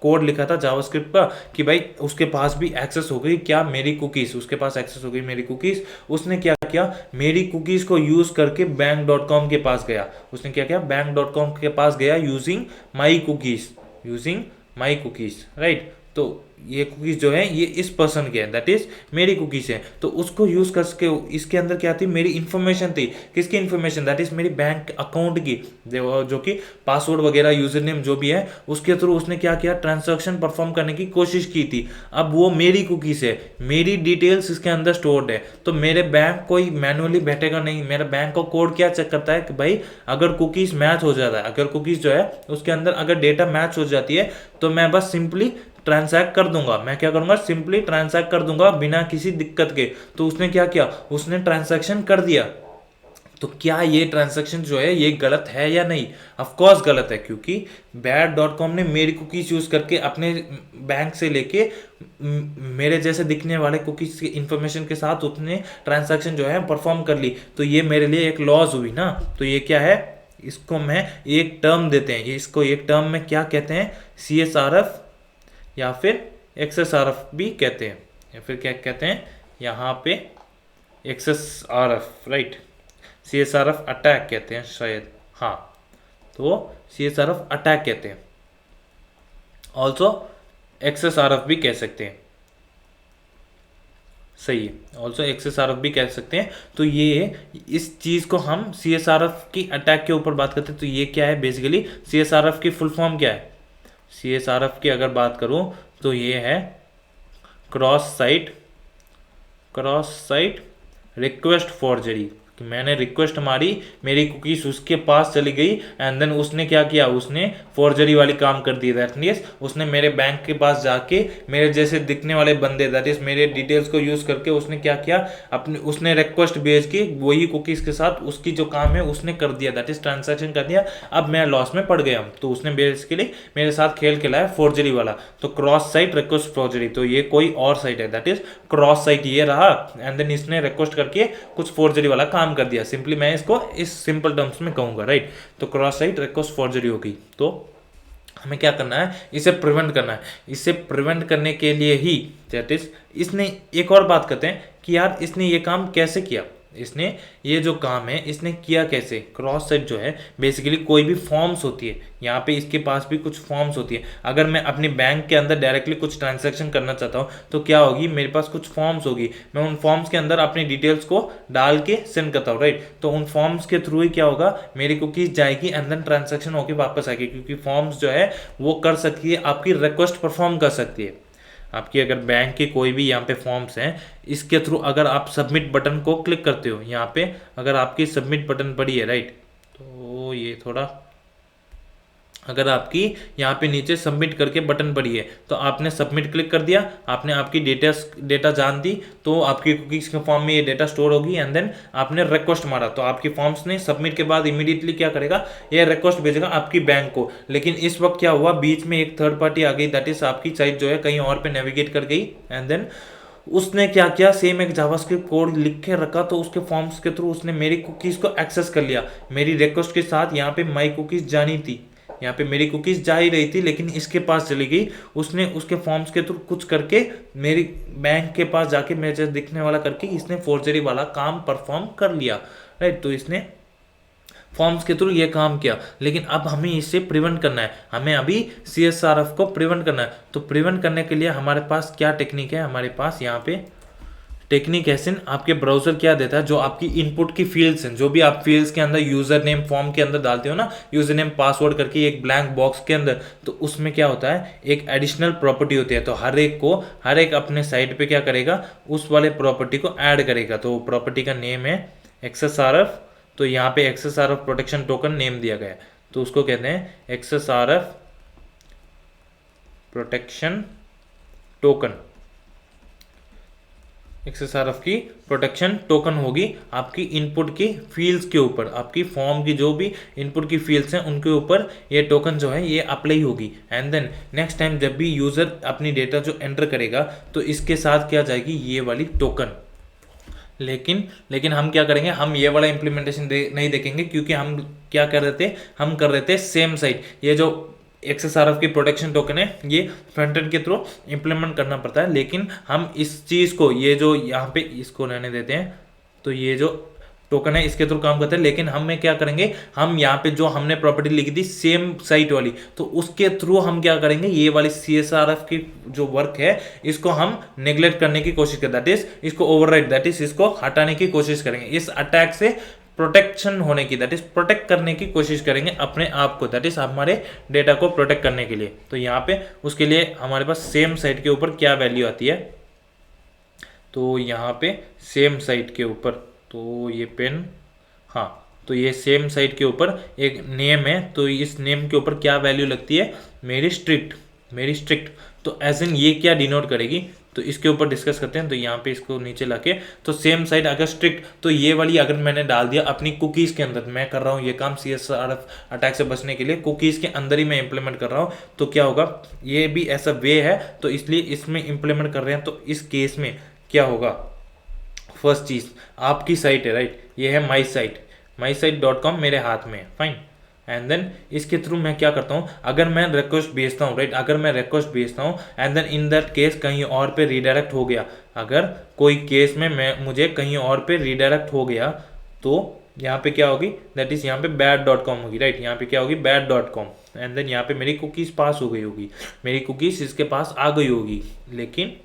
कोड लिखा था जावास्क्रिप्ट का कि भाई उसके पास भी एक्सेस हो गई क्या मेरी कुकीज, उसके पास एक्सेस हो गई मेरी कुकीज। उसने क्या किया, मेरी कुकीज को यूज करके बैंक.com के पास गया। उसने क्या किया, बैंक.com के पास गया using my cookies, using my cookies, right. तो ये कुकीज जो है ये इस पर्सन के है, दैट इज मेरी कुकीज है। तो उसको यूज करके इसके अंदर क्या थी, मेरी इंफॉर्मेशन थी। किसकी इंफॉर्मेशन, दैट इज मेरी बैंक अकाउंट की, जो कि पासवर्ड वगैरह यूजर नेम जो भी है उसके थ्रू उसने क्या किया, ट्रांजैक्शन परफॉर्म करने की कोशिश की थी। अब वो मेरी कुकीज है, मेरी डिटेल्स इसके अंदर स्टोर्ड है, तो मेरे बैंक कोई मैनुअली बैठेगा नहीं। मेरा बैंक का कोड क्या चेक करता है कि भाई अगर कुकीज मैच हो जाता है, अगर कुकीज जो है उसके अंदर अगर डेटा मैच हो जाती है तो मैं बस सिंपली ट्रांसैक्ट कर दूंगा। मैं क्या करूंगा, सिंपली ट्रांसैक्ट कर दूंगा बिना किसी दिक्कत के। तो उसने क्या किया, उसने ट्रांसैक्शन कर दिया। तो क्या ये ट्रांसैक्शन जो है ये गलत है या नहीं, ऑफ कोर्स गलत है, क्योंकि बैट.कॉम ने मेरी कुकीज यूज करके अपने बैंक से लेके मेरे जैसे दिखने वाले कुकीज की इंफॉर्मेशन के साथ उसने ट्रांसैक्शन जो है परफॉर्म कर ली। तो ये मेरे लिए एक लॉस हुई ना। तो ये क्या है, इसको मैं एक टर्म देते हैं, इसको एक टर्म में क्या कहते हैं, CSRF या फिर XSRF भी कहते हैं, या फिर क्या कहते हैं यहाँ पे XSRF, राइट। CSRF अटैक कहते हैं शायद, हाँ। तो CSRF अटैक कहते हैं, ऑल्सो XSRF भी कह सकते हैं, सही है, ऑल्सो XSRF भी कह सकते हैं। तो ये इस चीज़ को हम CSRF की अटैक के ऊपर बात करते हैं। तो ये क्या है, बेसिकली CSRF की फुल फॉर्म क्या है, CSRF की अगर बात करूं तो ये है क्रॉस साइट रिक्वेस्ट फॉर्जरी। कि मैंने रिक्वेस्ट मारी, मेरी कुकीज उसके पास चली गई एंड देन उसने क्या किया, उसने फॉर्जरी वाली काम कर दी। दैट मीन्स उसने मेरे बैंक के पास जाके मेरे जैसे दिखने वाले बंदे, दैट इज मेरे डिटेल्स को यूज करके उसने क्या किया, अपने उसने रिक्वेस्ट भेज के वही कुकीज के साथ उसकी जो काम है उसने कर दिया, दैट इज ट्रांजेक्शन कर दिया। अब मैं लॉस में पड़ गया। तो उसने बेसिकली मेरे साथ खेल खेला है फॉर्जरी वाला। तो क्रॉस साइट रिक्वेस्ट फॉर्जरी, तो ये कोई और साइट है, दैट इज क्रॉस साइट ये रहा एंड देन इसने रिक्वेस्ट करके कुछ फॉर्जरी वाला काम कर दिया। सिंपली मैं इसको इस सिंपल टर्म्स में कहूंगा, राइट। तो क्रॉस साइट रिक्वेस्ट फॉर्जरी हो गई। तो हमें क्या करना है, इसे प्रिवेंट करना है। इसे प्रिवेंट करने के लिए ही दैट इज इसने एक और बात करते हैं कि यार इसने ये काम कैसे किया, इसने ये जो काम है इसने किया कैसे। क्रॉस साइट जो है बेसिकली कोई भी फॉर्म्स होती है, यहाँ पे इसके पास भी कुछ फॉर्म्स होती है। अगर मैं अपनी बैंक के अंदर डायरेक्टली कुछ ट्रांजैक्शन करना चाहता हूँ तो क्या होगी, मेरे पास कुछ फॉर्म्स होगी, मैं उन फॉर्म्स के अंदर अपनी डिटेल्स को डाल के सेंड करता हूँ, राइट। तो उन फॉर्म्स के थ्रू ही क्या होगा, मेरी कुकीज जाएगी एंड देन ट्रांजैक्शन होकर वापस आएगी, क्योंकि फॉर्म्स जो है वो कर सकती है, आपकी रिक्वेस्ट परफॉर्म कर सकती है। आपकी अगर बैंक के कोई भी यहाँ पे फॉर्म्स हैं, इसके थ्रू अगर आप सबमिट बटन को क्लिक करते हो, यहाँ पे अगर आपकी सबमिट बटन पड़ी है, राइट, तो ये थोड़ा अगर आपकी यहाँ पे नीचे सबमिट करके बटन पड़ी है तो आपने सबमिट क्लिक कर दिया, आपने आपकी डेटा जान दी, तो आपकी कुकीज के फॉर्म में ये डेटा स्टोर होगी एंड देन आपने रिक्वेस्ट मारा तो आपकी फॉर्म्स ने सबमिट के बाद इमीडिएटली क्या करेगा, ये रिक्वेस्ट भेजेगा आपकी बैंक को। लेकिन इस वक्त क्या हुआ, बीच में एक थर्ड पार्टी आ गई, दैट इज आपकी साइट जो है कहीं और पे नेविगेट कर गई एंड देन उसने क्या किया, सेम एक जावास्क्रिप्ट कोड लिख के रखा, तो उसके फॉर्म्स के थ्रू उसने मेरी कुकीज को एक्सेस कर लिया। मेरी रिक्वेस्ट के साथ यहाँ पे माई कुकीज जानी थी, यहाँ पे मेरी कुकीज जा ही रही थी लेकिन इसके पास चली गई। उसने उसके फॉर्म्स के थ्रू कुछ करके मेरी बैंक के पास जाके मेरे जैसे दिखने वाला करके इसने फोर्जरी वाला काम परफॉर्म कर लिया, राइट। तो इसने फॉर्म्स के थ्रू ये काम किया, लेकिन अब हमें इससे प्रिवेंट करना है, हमें अभी CSRF को प्रिवेंट करना है। तो प्रिवेंट करने के लिए हमारे पास क्या टेक्निक है, हमारे पास यहाँ पे टेक्निक है, आपके ब्राउजर क्या देता है, जो आपकी इनपुट की फील्ड्स हैं, जो भी आप फील्ड्स के अंदर यूजर नेम फॉर्म के अंदर डालते हो ना, यूजर नेम पासवर्ड करके एक ब्लैंक बॉक्स के अंदर, तो उसमें क्या होता है, एक एडिशनल प्रॉपर्टी होती है। तो हर एक अपने साइट पे क्या करेगा, उस वाले प्रॉपर्टी को ऐड करेगा। तो प्रॉपर्टी का नेम है XSRF, तो यहाँ पे XSRF प्रोटेक्शन टोकन नेम दिया गया है, तो उसको कहते हैं XSRF प्रोटेक्शन टोकन। XSRF की प्रोटेक्शन टोकन होगी आपकी इनपुट की फील्ड्स के ऊपर, आपकी फॉर्म की जो भी इनपुट की फील्ड्स हैं उनके ऊपर ये टोकन जो है ये अप्लाई होगी। एंड देन नेक्स्ट टाइम जब भी यूजर अपनी डेटा जो एंटर करेगा तो इसके साथ क्या जाएगी, ये वाली टोकन। लेकिन हम क्या करेंगे, हम ये वाला इम्प्लीमेंटेशन नहीं देखेंगे, क्योंकि हम क्या कर रहे थे, हम कर रहे थे सेम साइट, ये जो XSRF की प्रोटेक्शन टोकन है, ये फ्रंट एंड के थ्रू इम्प्लीमेंट करना पड़ता है, लेकिन हम इस चीज़ को, ये जो यहाँ पे इसको रहने देते हैं, तो ये जो टोकन है इसके थ्रू काम करते हैं, लेकिन हमें क्या करेंगे, हम यहाँ पे जो हमने प्रॉपर्टी लिखी थी सेम साइट वाली, तो उसके थ्रू हम क्या करेंगे, ये वाली CSRF की जो वर्क है इसको हम नेग्लेक्ट करने की कोशिश करें, दैट इज इसको ओवरराइड, दैट इज इसको हटाने की कोशिश करेंगे, इस अटैक से प्रोटेक्शन होने की, दैट इज प्रोटेक्ट करने की कोशिश करेंगे अपने आप को, दैट इज हमारे डेटा को प्रोटेक्ट करने के लिए। तो यहाँ पे उसके लिए हमारे पास सेम साइट के ऊपर क्या वैल्यू आती है, तो यहाँ पे सेम साइट के ऊपर, तो ये पेन, हाँ, तो ये सेम साइट के ऊपर एक नेम है, तो इस नेम के ऊपर क्या वैल्यू लगती है, मेरी स्ट्रिक्ट, तो एज इन ये क्या डिनोट करेगी, तो इसके ऊपर डिस्कस करते हैं। तो यहाँ पे इसको नीचे लाके, तो सेम साइट अगर स्ट्रिक्ट, तो ये वाली अगर मैंने डाल दिया अपनी कुकीज़ के अंदर, मैं कर रहा हूँ ये काम CSRF अटैक से बचने के लिए कुकीज़ के अंदर ही मैं इंप्लीमेंट कर रहा हूँ, तो क्या होगा, ये भी ऐसा वे है, तो इसलिए इसमें इंप्लीमेंट कर रहे हैं। तो इस केस में क्या होगा, फर्स्ट चीज़ आपकी साइट है, राइट, ये है माई साइट .com मेरे हाथ में है, फाइन, एंड देन इसके थ्रू मैं क्या करता हूँ, अगर मैं रिक्वेस्ट भेजता हूँ, राइट, अगर मैं रिक्वेस्ट भेजता हूँ and then in that case कहीं और पे रीडायरेक्ट हो गया, अगर कोई केस में मुझे कहीं और पे रीडायरेक्ट हो गया, तो यहाँ पे क्या होगी, दैट इज यहाँ पे bad.com होगी, राइट, यहाँ पे क्या होगी bad.com, एंड देन यहाँ पे मेरी कुकीज़ पास हो गई होगी, मेरी कुकीज़ इसके पास आ गई होगी, लेकिन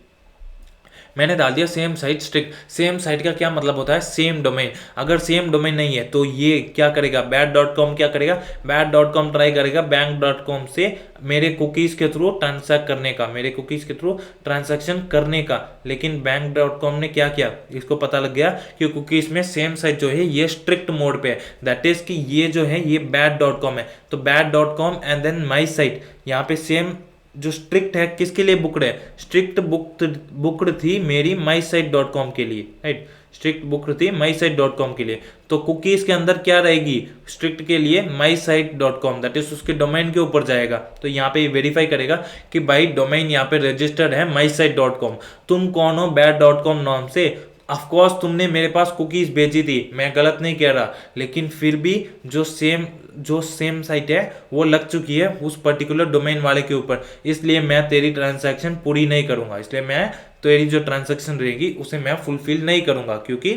मैंने डाल दिया same site strict. Same site का क्या मतलब होता है, सेम डोमेन, अगर सेम डोमेन नहीं है तो ये क्या करेगा, bad.com क्या करेगा, bad.com ट्राई करेगा बैंक.com से मेरे कुकीज़ के थ्रू ट्रांसैक्ट करने का, मेरे कुकीज़ के थ्रू ट्रांसैक्शन करने का, लेकिन बैंक.com ने क्या किया, इसको पता लग गया कि कुकीज़ में सेम साइट जो है ये स्ट्रिक्ट मोड पे है, दैट इज कि ये जो है ये bad.com है, तो bad.com and then my site, यहाँ पे सेम जो स्ट्रिक्ट है किसके लिए बुक्ड है, स्ट्रिक्ट बुक्ड थी मेरी माई साइट .com के लिए, राइट, स्ट्रिक्ट बुक्ड थी माई साइट .com के लिए, तो कुकीज़ के अंदर क्या रहेगी, स्ट्रिक्ट के लिए माई साइट .com, दैट इज उसके डोमेन के ऊपर जाएगा, तो यहाँ पे वेरीफाई करेगा कि भाई डोमेन यहाँ पे रजिस्टर्ड है माई साइट .com, तुम कौन हो bad.com नाम से, ऑफकोर्स तुमने मेरे पास कुकीज़ भेजी थी, मैं गलत नहीं कह रहा, लेकिन फिर भी जो सेम साइट है वो लग चुकी है उस पर्टिकुलर डोमेन वाले के ऊपर, इसलिए मैं तेरी ट्रांजैक्शन पूरी नहीं करूंगा, इसलिए मैं तेरी जो ट्रांजैक्शन रहेगी उसे मैं फुलफिल नहीं करूंगा, क्योंकि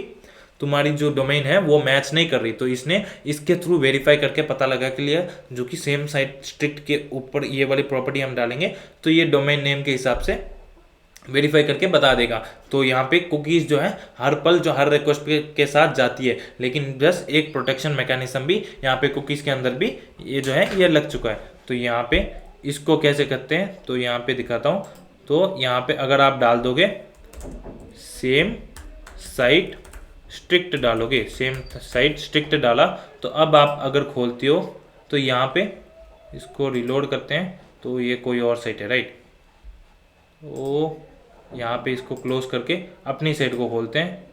तुम्हारी जो डोमेन है वो मैच नहीं कर रही। तो इसने इसके थ्रू वेरीफाई करके पता लगा के लिए, जो कि सेम साइट स्ट्रिक्ट के ऊपर ये वाली प्रॉपर्टी हम डालेंगे तो ये डोमेन नेम के हिसाब से वेरीफाई करके बता देगा। तो यहाँ पे कुकीज़ जो है हर पल जो हर रिक्वेस्ट के साथ जाती है, लेकिन बस एक प्रोटेक्शन मैकेनिज्म भी यहाँ पे कुकीज़ के अंदर भी ये जो है ये लग चुका है। तो यहाँ पे इसको कैसे करते हैं, तो यहाँ पे दिखाता हूँ। तो यहाँ पे अगर आप डाल दोगे सेम साइट स्ट्रिक्ट डालोगे, सेम साइट स्ट्रिक्ट डाला, तो अब आप अगर खोलती हो तो यहाँ पे इसको रिलोड करते हैं तो ये कोई और साइट है, राइट। तो यहाँ पे इसको क्लोज करके अपनी साइट को खोलते हैं,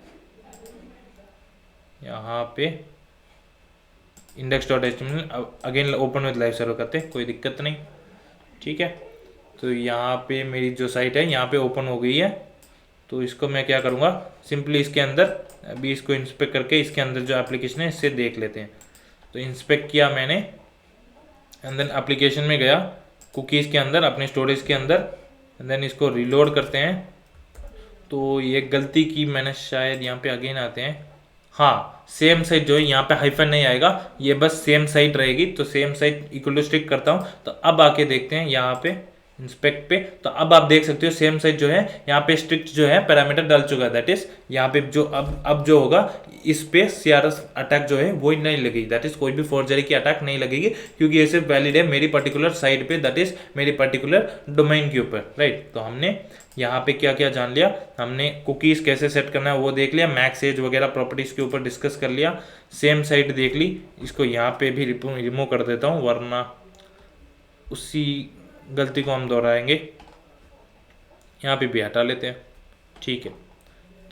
यहाँ पे index.html again open with live server करते हैं, कोई दिक्कत नहीं, ठीक है। तो यहाँ पे मेरी जो साइट है यहाँ पे ओपन हो गई है। तो इसको मैं क्या करूँगा, सिंपली इसके अंदर अभी इसको इंस्पेक्ट करके इसके अंदर जो एप्लीकेशन है इससे देख लेते हैं। तो इंस्पेक्ट किया मैंने एंड देन एप्लीकेशन में गया, कुकीज़ के अंदर अपने स्टोरेज के अंदर, एंड देन इसको रिलोड करते हैं। तो ये गलती की मैंने, शायद यहाँ पे अगेन आते हैं, हाँ सेम साइट जो है यहाँ पे हाइफन नहीं आएगा, ये बस सेम साइट रहेगी। तो same site equal to strict करता हूँ। तो अब आके देखते हैं यहाँ पे इंस्पेक्ट पे, तो अब आप देख सकते हो सेम साइट जो है यहाँ पे स्ट्रिक्ट जो है पैरामीटर डाल चुका है, दैट इज यहाँ पे जो अब जो होगा इस पे CRS अटैक जो है वो नहीं लगेगी, दैट इज कोई भी फोर्जरी की अटैक नहीं लगेगी, क्योंकि ये सिर्फ वैलिड है मेरी पर्टिकुलर साइट पे, दैट इज मेरी पर्टिकुलर डोमेन के ऊपर, राइट। तो हमने यहाँ पे क्या क्या जान लिया, हमने कुकीज़ कैसे सेट करना है वो देख लिया, मैक्स एज वगैरह प्रॉपर्टीज़ के ऊपर डिस्कस कर लिया, सेम साइट देख ली। इसको यहाँ पे भी रिमूव कर देता हूँ वरना उसी गलती को हम दोहराएंगे, यहाँ पे भी हटा लेते हैं, ठीक है।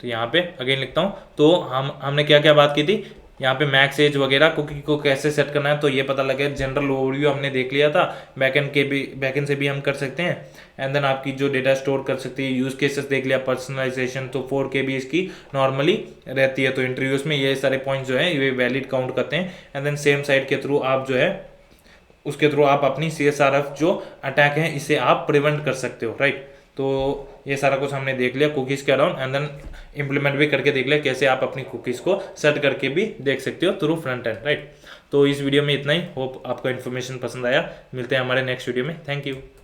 तो यहाँ पे अगेन लिखता हूँ। तो हमने क्या क्या बात की थी, यहाँ पे मैक्स एज वगैरह कुकी को कैसे सेट करना है तो ये पता लगे, जनरल ओवरव्यू हमने देख लिया था, बैकएंड से भी हम कर सकते हैं, एंड देन आपकी जो डेटा स्टोर कर सकती है, यूज केसेस देख लिया, पर्सनलाइजेशन तो 4 KB इसकी नॉर्मली रहती है, तो इंटरव्यूज में ये सारे पॉइंट्स जो है ये वैलिड काउंट करते हैं। एंड देन सेम साइट के थ्रू आप जो है उसके थ्रू आप अपनी CSRF जो अटैक है इसे आप प्रिवेंट कर सकते हो, राइट। तो ये सारा कुछ हमने देख लिया कुकीज़ के अराउंड, एंड देन इम्प्लीमेंट भी करके देख लिया कैसे आप अपनी कुकीज़ को सेट करके भी देख सकते हो थ्रू फ्रंट एंड, राइट। तो इस वीडियो में इतना ही। होप आपको इन्फॉर्मेशन पसंद आया। मिलते हैं हमारे नेक्स्ट वीडियो में। Thank you.